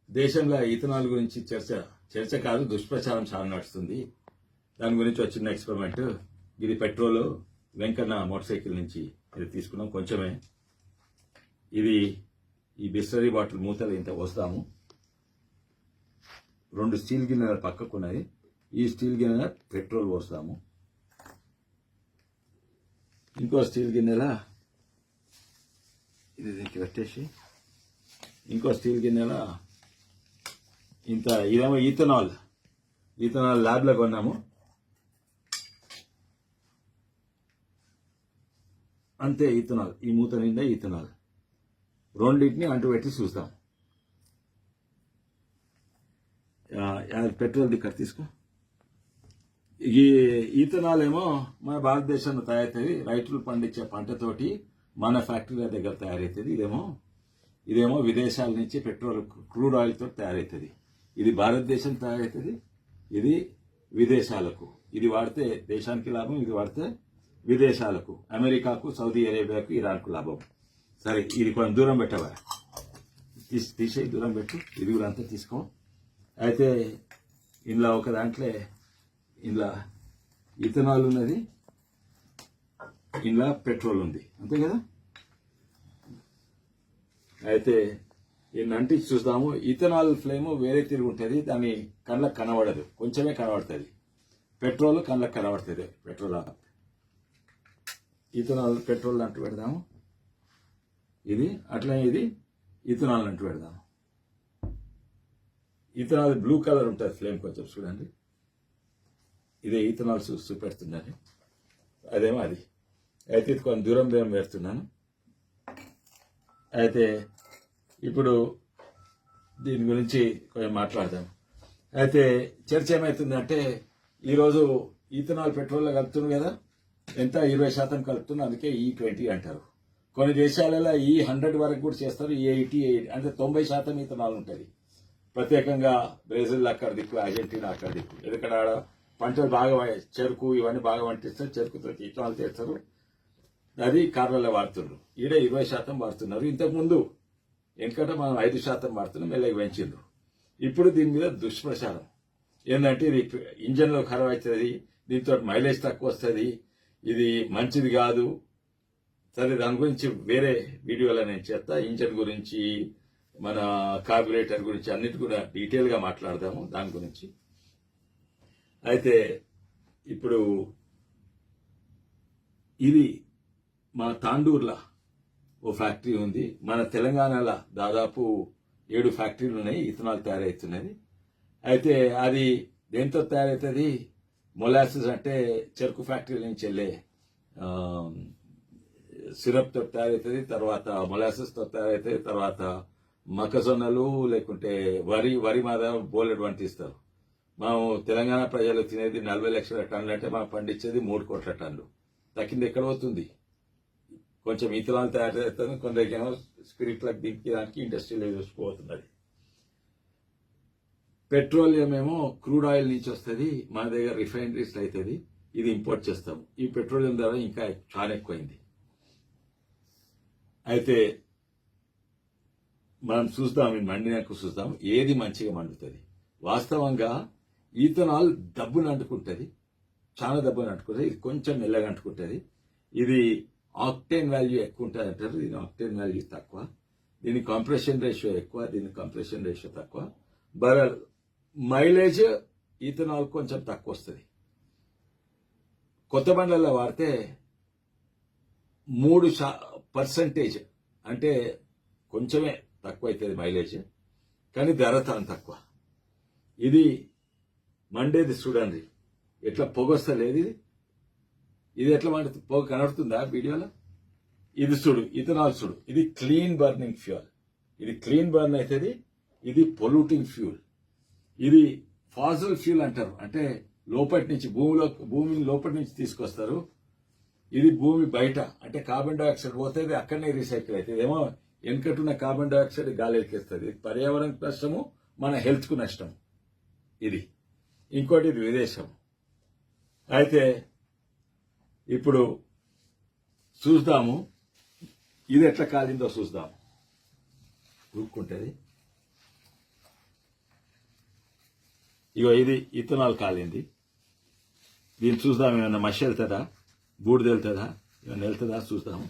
దేశంలో ఇథనాల్ గురించి చర్చ కాదు దుష్ప్రచారం చాలా నడుస్తుంది. దాని గురించి వచ్చిన ఎక్స్పెరిమెంట్ ఇది. పెట్రోల్ వెంకన్న మోటార్ సైకిల్ నుంచి ఇది తీసుకున్నాం కొంచెమే. ఇది ఈ బిస్లరీ బాటిల్ మూతలు ఇంత పోస్తాము. 2 స్టీల్ గిన్నెలు పక్కకున్నాయి. ఈ స్టీల్ గిన్నెల పెట్రోల్ పోస్తాము. ఇంకో స్టీల్ గిన్నెల ఇది దీనికి పెట్టేసి ఇంకో స్టీల్ గిన్నెల ఇంత ఇదేమో ఈథనాల్ ల్యాబ్లో కొన్నాము. అంతే ఈథనాల్. ఈ మూత నిండా ఈథనాల్. రెండింటిని అంటుపెట్టి చూస్తాం. పెట్రోల్ దిక్కర్ తీసుకో. ఈ ఈథనాల్ ఏమో మన భారతదేశంలో తయారవుతుంది. రైతులు పండించే పంటతోటి మన ఫ్యాక్టరీల దగ్గర తయారవుతుంది. ఇదేమో విదేశాల నుంచి పెట్రోల్ క్రూడ్ ఆయిల్ తోటి తయారవుతుంది. ఇది భారతదేశం తయారవుతుంది. ఇది విదేశాలకు. ఇది వాడితే దేశానికి లాభం, ఇది వాడితే విదేశాలకు, అమెరికాకు, సౌదీ అరేబియాకు, ఇరాన్కు లాభం. సరే, ఇది కొంచెం దూరం పెట్టవా, తీసేయి, దూరం పెట్టు. ఇది కూడా అంతా తీసుకో. అయితే ఇందులో ఒక దాంట్లో ఇందులో ఇథనాల్ ఉన్నది, ఇందులో పెట్రోల్ ఉంది, అంతే కదా. అయితే ఈ అంటించి చూస్తాము. ఇథనాల్ ఫ్లేమ్ వేరే తిరిగి ఉంటుంది. దాని కళ్ళకు కనబడదు, కొంచెమే కనబడుతుంది. పెట్రోల్ కళ్ళకు కనబడుతుంది. పెట్రోల్ అంటూ పెడదాము. ఇది అట్లనే ఇది ఇథనాల్ అంటూ పెడదాము. ఇథనాల్ బ్లూ కలర్ ఉంటుంది ఫ్లేమ్, కొంచెం చూడండి. ఇదే ఇథనాల్ చూపెడుతున్నాను. అదేమో అది. అయితే ఇది కొంచెం దూరం పెడుతున్నాను. అయితే ఇప్పుడు దీని గురించి కొంచెం మాట్లాడదాం. అయితే చర్చ ఏమవుతుందంటే, ఈరోజు ఈథనాల్ పెట్రోల్లో కలుపుతున్నారు కదా, ఎంత 20% కలుపుతున్నారు. అందుకే E20 అంటారు. కొన్ని దేశాలలో E100 వరకు కూడా చేస్తారు. E80 అంటే 90% ఈథనాల్ ఉంటుంది. ప్రత్యేకంగా బ్రెజిల్ అక్కడ దిక్కు, అర్జెంటీనా అక్కడ దిక్కు. ఎందుకంటే ఆడ పంటలు బాగా, చెరుకు ఇవన్నీ బాగా పండిస్తారు. చెరుకుతో ఈథనాల్ చేస్తారు. అది కార్లలో వాడుతున్నారు. ఈడ 20% వాడుతున్నారు. ఇంతకుముందు ఎందుకంటే మనం 5% వాడుతున్నాం, మెల్లగా పెంచిండ్రు. ఇప్పుడు దీని మీద దుష్ప్రచారం ఏంటంటే, ఇది ఇంజన్లో ఖరాబ్ అవుతుంది, దీంతో మైలేజ్ తక్కువ వస్తుంది, ఇది మంచిది కాదు. సరే, దాని గురించి వేరే వీడియోలో నేను చేస్తా. ఇంజన్ గురించి, మన కార్బొరేటర్ గురించి అన్నిటి కూడా డీటెయిల్గా మాట్లాడదాము దాని గురించి. అయితే ఇప్పుడు ఇది మా తాండూర్లో ఓ ఫ్యాక్టరీ ఉంది. మన తెలంగాణలో దాదాపు 7 ఫ్యాక్టరీలు ఉన్నాయి ఇథనాల్ తయారవుతున్నది. అయితే అది దేంతో తయారవుతుంది? మొలాసిస్ అంటే చెరుకు ఫ్యాక్టరీ నుంచి వెళ్ళే సిరప్తో తయారవుతుంది. తర్వాత మొలాసిస్తో తయారవుతుంది. తర్వాత మొక్కజొన్నలు లేకుంటే వరి మీద బోలెడ్ వంటిస్తారు. మనం తెలంగాణ ప్రజలు తినేది 40 లక్షల టన్నులు అంటే మనం పండించేది 3 కోట్ల టన్నులు. తక్కింది ఎక్కడ పోతుంది? కొంచెం ఇథనాల్ తయారు చేస్తుంది, కొందరికేమో స్పిరిట్లకు దింపడానికి ఇండస్ట్రీలో చూసుకోబోతున్నది. పెట్రోలియం ఏమో క్రూడ్ ఆయిల్ నుంచి వస్తుంది, మన దగ్గర రిఫైనరీస్ అవుతుంది, ఇది ఇంపోర్ట్ చేస్తాము. ఈ పెట్రోలియం ధర ఇంకా చాలా ఎక్కువైంది. అయితే మనం చూస్తాం, మండినాక చూస్తాం ఏది మంచిగా మండుతుంది. వాస్తవంగా ఈథనాల్ దబ్బును అంటుకుంటుంది, చాలా దబ్బును అంటుకుంటుంది. ఇది కొంచెం మెల్లగా అంటుకుంటుంది. ఇది ఆక్టేన్ వాల్యూ ఎక్కువ ఉంటుంది అంటారు, దీని ఆక్టేన్ వాల్యూ తక్కువ. దీని కంప్రెషన్ రేషియో ఎక్కువ, దీని కంప్రెషన్ రేషియో తక్కువ. మైలేజ్ ఈథనాల్ కొంచెం తక్కువ వస్తుంది. కొత్త బండ్లలో వాడితే 3% అంటే కొంచెమే తక్కువ అవుతుంది మైలేజ్, కానీ ధర చాలా తక్కువ. ఇది మండేది చూడండి, ఎట్లా పొగొస్తలేదు. ఇది ఎట్లా మండుతుంది? పొగ కనబడుతుందా వీడియోలో? ఇది చూడు, ఇథనాల్ చూడు. ఇది క్లీన్ బర్నింగ్ ఫ్యూయల్. ఇది క్లీన్ బర్న్ అవుతుంది. ఇది పొల్యూటింగ్ ఫ్యూల్. ఇది ఫాసిల్ ఫ్యూల్ అంటారు. అంటే లోపటి నుంచి భూమిని లోపటి నుంచి తీసుకొస్తారు. ఇది భూమి బయట అంటే కార్బన్ డైఆక్సైడ్ పోతుంది, అక్కడనే రీసైకిల్ అవుతుంది. ఏమో వెనుకటున్న కార్బన్ డైఆక్సైడ్ గాలి ఎక్కేస్తుంది. ఇది పర్యావరణకు నష్టము, మన హెల్త్కు నష్టం. ఇది ఇంకోటి, ఇది విదేశం. అయితే ఇప్పుడు చూద్దాము ఇది ఎట్లా కాలిందో చూద్దాము. రుక్కుంటుంది. ఇగో ఇది ఇథనాల్ కాలింది. దీన్ని చూద్దాం, ఏమన్నా మషి వెళ్తుందా, బూడిద వెళ్తుందా, ఏమన్నా వెళ్తుందా చూద్దాము.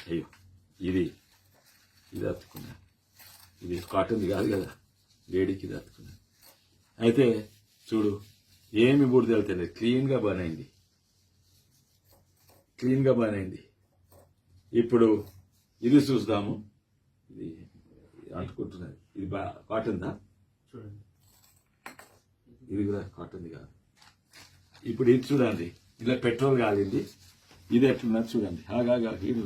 అయ్యో ఇది అతుకున్నా, ఇది కాటన్ది కాదు కదా, వేడికి ఇది అతుకున్నా. అయితే చూడు, ఏమి బూడిద వెళ్తుంది, క్లీన్గా బర్న్ అయింది. ఇప్పుడు ఇది చూద్దాము. ఇది అంటుకుంటున్నది, ఇది కాటన్దా చూడండి, ఇది కూడా కాటన్ది కాదు. ఇప్పుడు ఇది చూడండి, ఇలా పెట్రోల్ కాలింది. ఇది ఎట్లున్నది చూడండి. ఆగా ఇది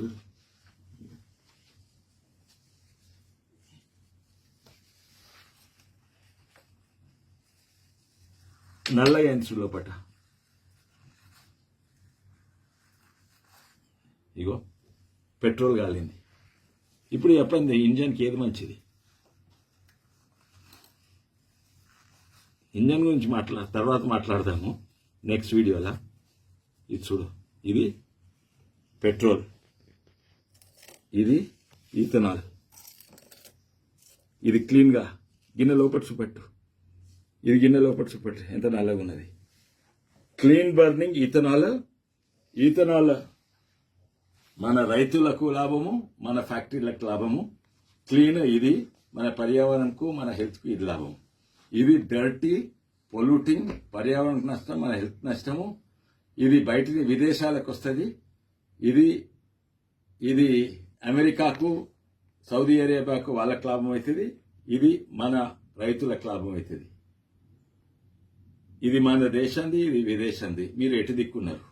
నల్లగా అయింది చూడు లోపట. ఇగో పెట్రోల్ కాలింది. ఇప్పుడు చెప్పండి, ఇంజన్కి ఏది మంచిది? ఇంజన్ గురించి తర్వాత మాట్లాడదాము నెక్స్ట్ వీడియోలో. ఇది చూడు, ఇది పెట్రోల్, ఇది ఈథనాల్. ఇది క్లీన్గా గిన్నె లోపల చూపెట్టు, ఇది గిన్నె లోపల చూపెట్టు, ఎంత నల్లగా ఉన్నది. క్లీన్ బర్నింగ్ ఈథనాల్ మన రైతులకు లాభము, మన ఫ్యాక్టరీలకు లాభము. క్లీన్ ఇది మన పర్యావరణకు, మన హెల్త్కు ఇది లాభము. ఇది డర్టీ, పొల్యూటింగ్, పర్యావరణకు నష్టం, మన హెల్త్ నష్టము. ఇది బయట విదేశాలకు వస్తుంది. ఇది అమెరికాకు, సౌదీ అరేబియాకు వాళ్ళకు లాభం అవుతుంది. ఇది మన రైతులకు లాభం అవుతుంది. ఇది మన దేశంది, ఇది విదేశంది. మీరు ఎటు దిక్కున్నారు?